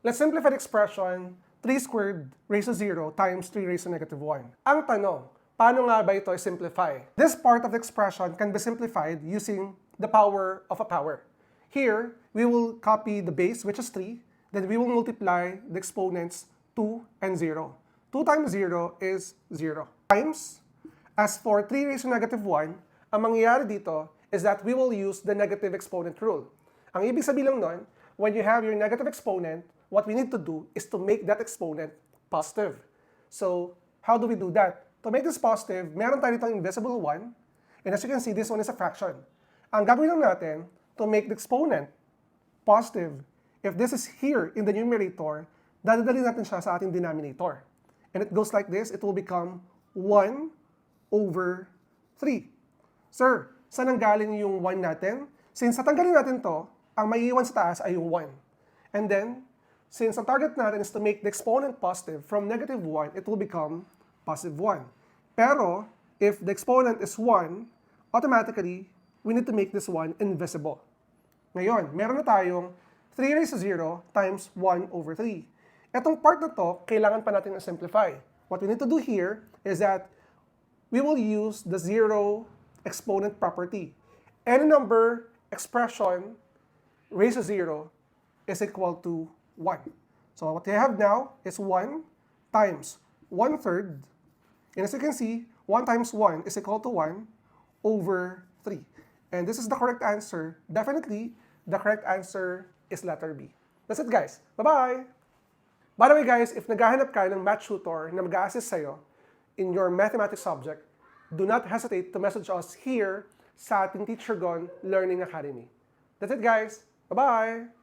Let's simplify the expression 3 squared raised to 0 times 3 raised to negative 1. Ang tanong, paano nga ba ito i-simplify? This part of the expression can be simplified using the power of a power. Here, we will copy the base, which is 3, then we will multiply the exponents 2 and 0. 2 times 0 is 0. Times, as for 3 raised to negative 1, ang mangyayari dito is that we will use the negative exponent rule. Ang ibig sabihin lang nun, when you have your negative exponent, what we need to do is to make that exponent positive. So, how do we do that? To make this positive, meron tayo itong invisible 1, and as you can see, this one is a fraction. Ang gagawin lang natin, to make the exponent positive, if this is here in the numerator, dadalhin natin siya sa ating denominator. And it goes like this, it will become 1 over 3. Sir, saan ang galing yung 1 natin? Since tatanggalin natin to, ang maiiwan sa taas ay yung 1. And then, since ang target natin is to make the exponent positive, from negative 1, it will become positive 1. Pero, if the exponent is 1, automatically, we need to make this 1 invisible. Ngayon, meron na tayong 3 raised to 0 times 1 over 3. Etong part na to, kailangan pa natin i-simplify. What we need to do here is that we will use the zero exponent property. Any number expression raised to 0 is equal to 1. So what we have now is 1 times 1/3. And as you can see, 1 times 1 is equal to 1 over 3. And this is the correct answer. Definitely, the correct answer is letter B. That's it, guys. Bye-bye! By the way, guys, if naghahanap ka ng math tutor na mag-a-assist sa'yo in your mathematics subject, do not hesitate to message us here sa ating Teacher Gon Learning Academy. That's it, guys. Bye-bye!